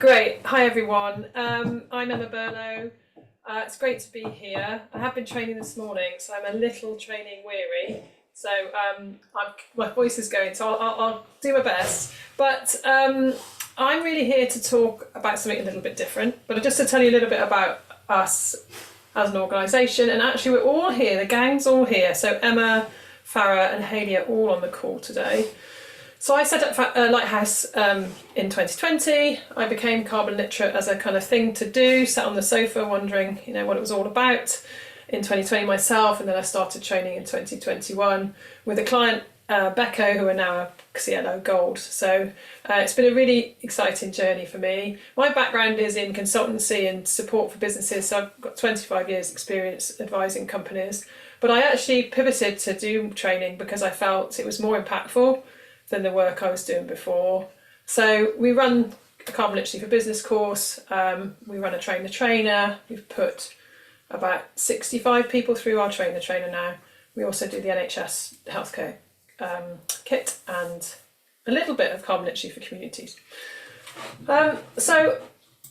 Great. Hi, everyone. I'm Emma Barlow. It's great to be here. I have been training this morning, so I'm a little training weary. So my voice is going, so I'll do my best. But I'm really here to talk about something a little bit different, but just to tell you a little bit about us as an organisation. And actually, we're all here, the gang's all here. So Emma, Farah and Hayley are all on the call today. So I set up Lighthouse in 2020. I became carbon literate as a kind of thing to do, sat on the sofa wondering, what it was all about in 2020 myself, and then I started training in 2021 with a client, Becco, who are now a CLO Gold. So it's been a really exciting journey for me. My background is in consultancy and support for businesses, so I've got 25 years experience advising companies, but I actually pivoted to do training because I felt it was more impactful than the work I was doing before. So we run a Carbon Literacy for Business course, we run a Train the Trainer, we've put about 65 people through our Train the Trainer now. We also do the NHS healthcare kit and a little bit of Carbon Literacy for communities. So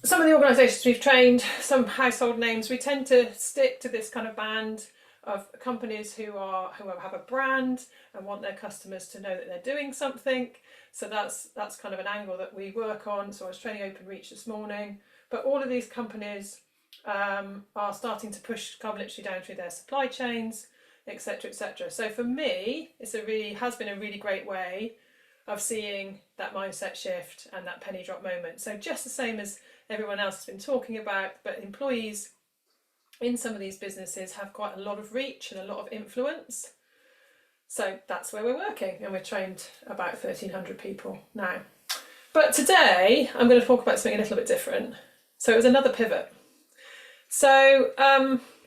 some of the organisations we've trained, some household names, we tend to stick to this kind of band of companies who have a brand and want their customers to know that they're doing something. So that's kind of an angle that we work on. So I was training Openreach this morning, but all of these companies are starting to push carbon literacy down through their supply chains, etc., etc. So for me, has been a really great way of seeing that mindset shift and that penny drop moment. So just the same as everyone else has been talking about, but employees in some of these businesses have quite a lot of reach and a lot of influence. So that's where we're working, and we've trained about 1,300 people now. But today I'm going to talk about something a little bit different. So it was another pivot. So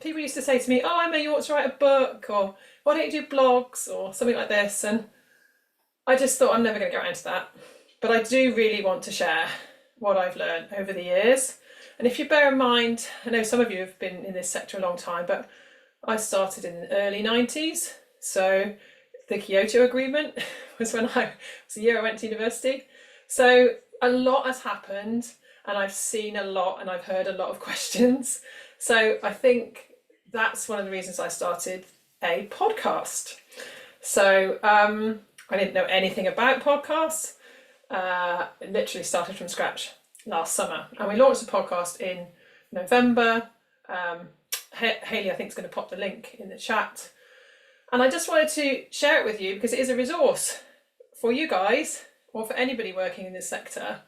people used to say to me, Emma, you ought to write a book, or why don't you do blogs or something like this? And I just thought I'm never going to get around to that. But I do really want to share what I've learned over the years. And if you bear in mind, I know some of you have been in this sector a long time, but I started in the early 90s. So the Kyoto Agreement was the year I went to university. So a lot has happened, and I've seen a lot, and I've heard a lot of questions. So I think that's one of the reasons I started a podcast. So I didn't know anything about podcasts. It literally started from scratch last summer, and we launched the podcast in November. Hayley, I think, is going to pop the link in the chat, and I just wanted to share it with you because it is a resource for you guys or for anybody working in this sector,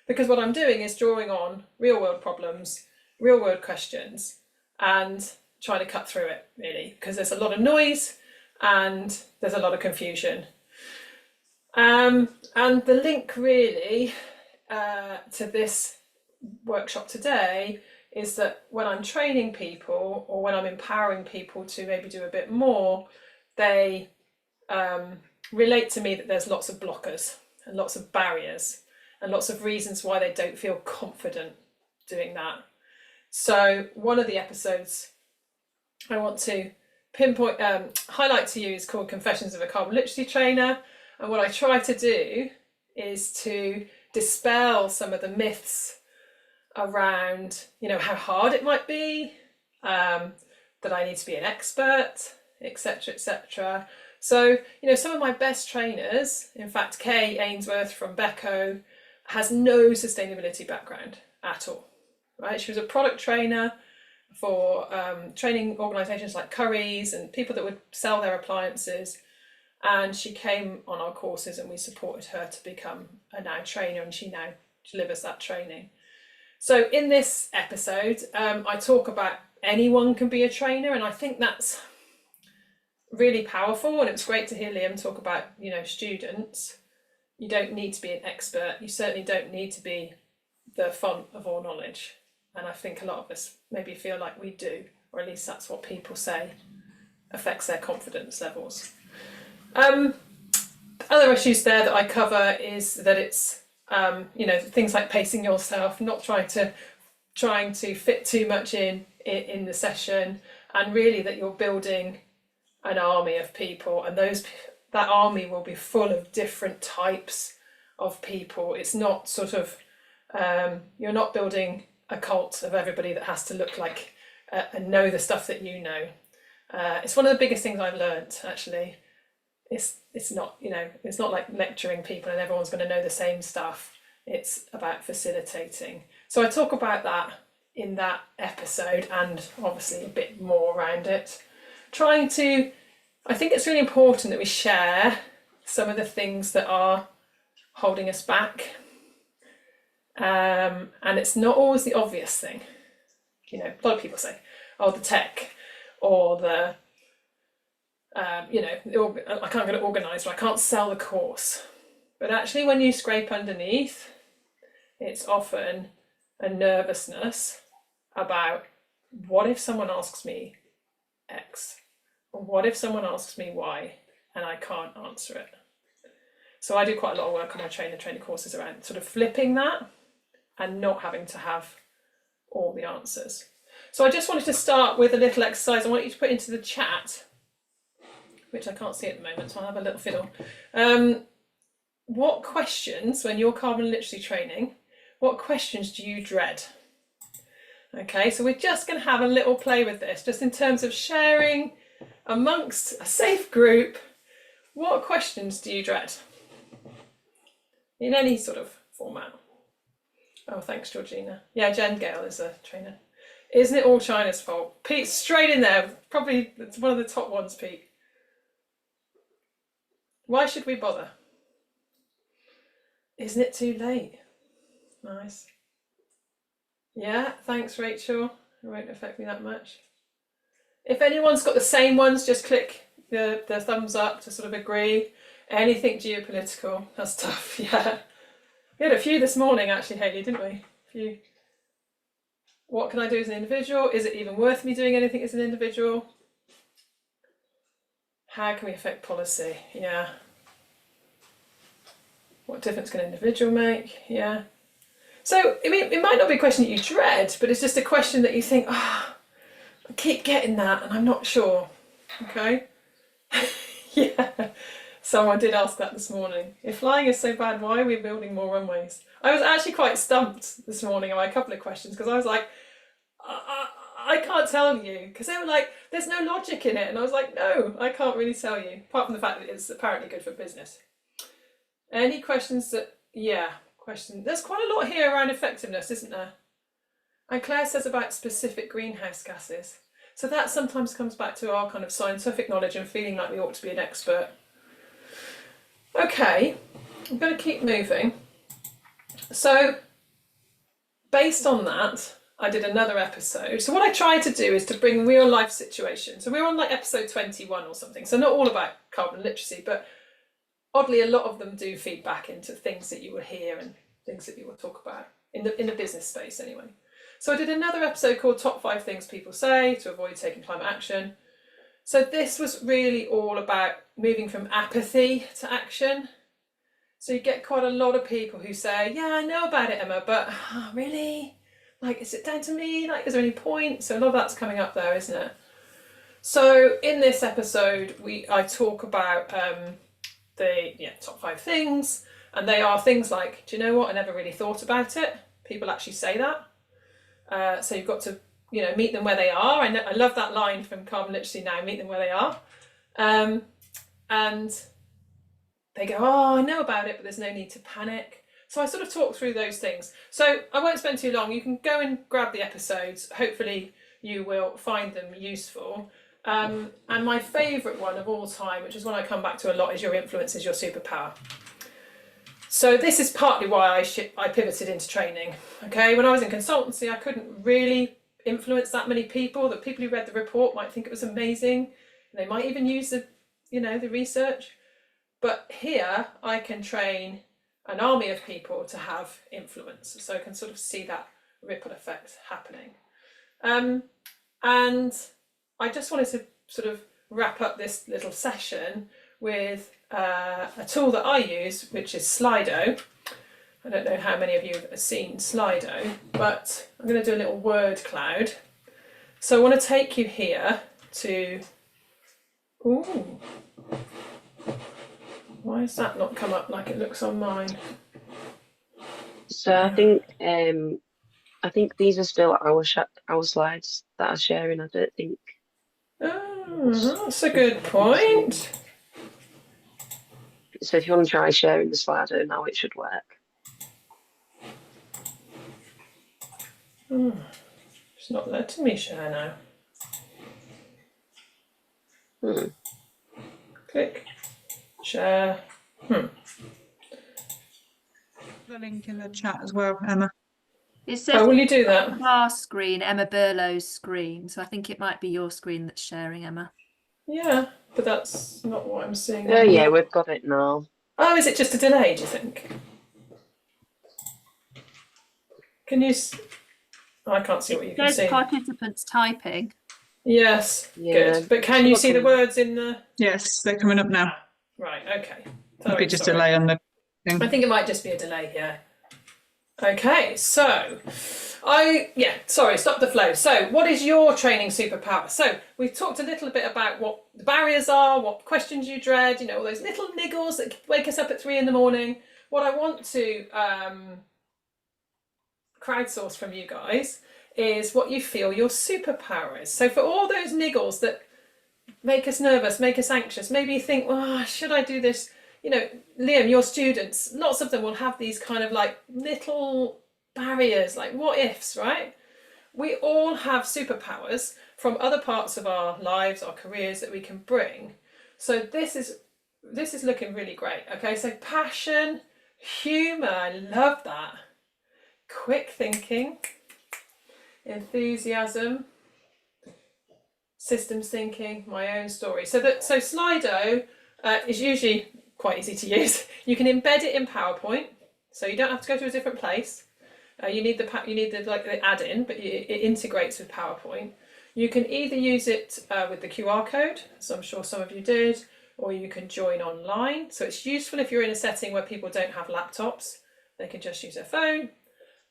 because what I'm doing is drawing on real world problems, real world questions, and trying to cut through it, really, because there's a lot of noise and there's a lot of confusion. And the link really to this workshop today is that when I'm training people, or when I'm empowering people to maybe do a bit more, they relate to me that there's lots of blockers and lots of barriers and lots of reasons why they don't feel confident doing that. So one of the episodes I want to highlight to you is called Confessions of a Carbon Literacy Trainer. And what I try to do is to dispel some of the myths around, how hard it might be, that I need to be an expert, etc., etc. So, some of my best trainers, in fact, Kay Ainsworth from Becco, has no sustainability background at all, right? She was a product trainer for training organisations like Currys and people that would sell their appliances. And she came on our courses, and we supported her to become a now trainer, and she now delivers that training. So in this episode, I talk about anyone can be a trainer, and I think that's really powerful. And it was great to hear Liam talk about, students. You don't need to be an expert. You certainly don't need to be the font of all knowledge. And I think a lot of us maybe feel like we do, or at least that's what people say affects their confidence levels. Other issues there that I cover is that it's things like pacing yourself, not trying to fit too much in the session, and really that you're building an army of people, and that army will be full of different types of people. It's not sort of You're not building a cult of everybody that has to look like and know the stuff that you know. It's one of the biggest things I've learned, actually. It's not, it's not like lecturing people and everyone's going to know the same stuff. It's about facilitating. So I talk about that in that episode, and obviously a bit more around it. I think it's really important that we share some of the things that are holding us back. And it's not always the obvious thing. A lot of people say, oh, the tech, or the, I can't get it organised, or I can't sell the course. But actually, when you scrape underneath, it's often a nervousness about, what if someone asks me X? Or what if someone asks me Y and I can't answer it? So I do quite a lot of work on my training courses around sort of flipping that and not having to have all the answers. So I just wanted to start with a little exercise I want you to put into the chat, which I can't see at the moment, so I'll have a little fiddle. What questions, when you're carbon literacy training, what questions do you dread? Okay, so we're just going to have a little play with this, just in terms of sharing amongst a safe group. What questions do you dread? In any sort of format. Oh, thanks, Georgina. Yeah, Jen Gale is a trainer. Isn't it all China's fault? Pete, straight in there. Probably it's one of the top ones, Pete. Why should we bother? Isn't it too late? Nice. Yeah, thanks, Rachel. It won't affect me that much. If anyone's got the same ones, just click the thumbs up to sort of agree. Anything geopolitical, that's tough, yeah. We had a few this morning, actually, Hayley, didn't we? A few. What can I do as an individual? Is it even worth me doing anything as an individual? How can we affect policy? Yeah. What difference can an individual make? Yeah. So, I mean, it might not be a question that you dread, but it's just a question that you think, I keep getting that and I'm not sure. Okay? Yeah. Someone did ask that this morning. If flying is so bad, why are we building more runways? I was actually quite stumped this morning by a couple of questions, because I was like, I can't tell you, because they were like, there's no logic in it. And I was like, no, I can't really tell you, apart from the fact that it's apparently good for business. Any questions that, there's quite a lot here around effectiveness, isn't there? And Claire says about specific greenhouse gases. So that sometimes comes back to our kind of scientific knowledge and feeling like we ought to be an expert. Okay, I'm going to keep moving. So based on that, I did another episode. So what I tried to do is to bring real life situations. So we're on like episode 21 or something. So not all about carbon literacy, but oddly, a lot of them do feed back into things that you will hear and things that you will talk about in the business space anyway. So I did another episode called Top 5 Things People Say to Avoid Taking Climate Action. So this was really all about moving from apathy to action. So you get quite a lot of people who say, yeah, I know about it, Emma, but really? Like, is it down to me? Like, is there any point? So a lot of that's coming up there, isn't it? So in this episode, I talk about the top 5 things, and they are things like, do you know what? I never really thought about it. People actually say that. So you've got to meet them where they are. I love that line from Carbon Literacy Now, meet them where they are. And they go, oh, I know about it, but there's no need to panic. So I sort of talk through those things. So I won't spend too long. You can go and grab the episodes. Hopefully you will find them useful. And my favourite one of all time, which is one I come back to a lot, is your influence is your superpower. So this is partly why I pivoted into training. Okay, when I was in consultancy, I couldn't really influence that many people. The people who read the report might think it was amazing. They might even use the research. But here I can train an army of people to have influence. So I can sort of see that ripple effect happening. And I just wanted to sort of wrap up this little session with a tool that I use, which is Slido. I don't know how many of you have seen Slido, but I'm going to do a little word cloud. So I want to take you here to, why has that not come up like it looks on mine? So I think these are still our slides that are sharing. I don't think Oh, that's a there's good anything to. point. So if you want to try sharing the Slido now, it should work. It's not letting me share now. Hmm. Click, share. The link in the chat as well, Emma. It How says will you do that? our screen, Emma Burlow's screen. So I think it might be your screen that's sharing, Emma. Yeah, but that's not what I'm seeing. Oh yeah, we've got it now. Oh, is it just a delay, do you think? Can you... Oh, I can't see what you can There's see. participants typing. Yes, Yeah, good. But can you see the words in the... Yes, they're coming up now. Right, okay. Maybe just delay on the thing. I think it might just be a delay, yeah. Okay, so sorry, stop the flow. So what is your training superpower? So we've talked a little bit about what the barriers are, what questions you dread, all those little niggles that wake us up at 3 a.m. What I want to crowdsource from you guys is what you feel your superpower is. So for all those niggles that make us nervous, make us anxious, maybe you think, well, should I do this? Liam, your students, lots of them will have these kind of like little barriers, like what ifs, right? We all have superpowers from other parts of our lives, our careers that we can bring. So this is looking really great. Okay, so passion, humour, I love that. Quick thinking, enthusiasm, systems thinking, my own story. So Slido is usually quite easy to use. You can embed it in PowerPoint, so you don't have to go to a different place. You need the add-in, but it integrates with PowerPoint. You can either use it with the QR code, as I'm sure some of you did, or you can join online. So it's useful if you're in a setting where people don't have laptops. They can just use their phone.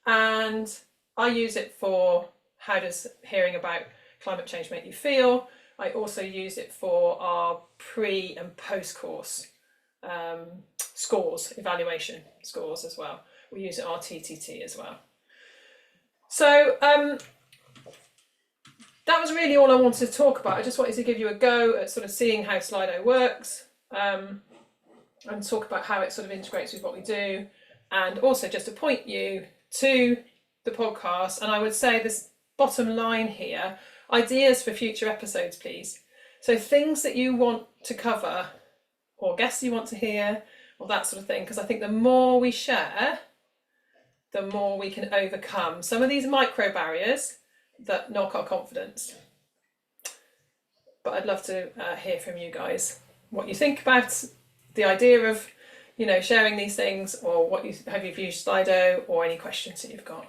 And I use it for how does hearing about climate change make you feel. I also use it for our pre and post course scores, evaluation scores as well. We use it our TTT as well. So that was really all I wanted to talk about. I just wanted to give you a go at sort of seeing how Slido works and talk about how it sort of integrates with what we do, and also just to point you to the podcast. And I would say this bottom line here, ideas for future episodes, please. So things that you want to cover or guests you want to hear or that sort of thing, because I think the more we share, the more we can overcome some of these micro barriers that knock our confidence. But I'd love to hear from you guys what you think about the idea of sharing these things, or have you used Slido, or any questions that you've got.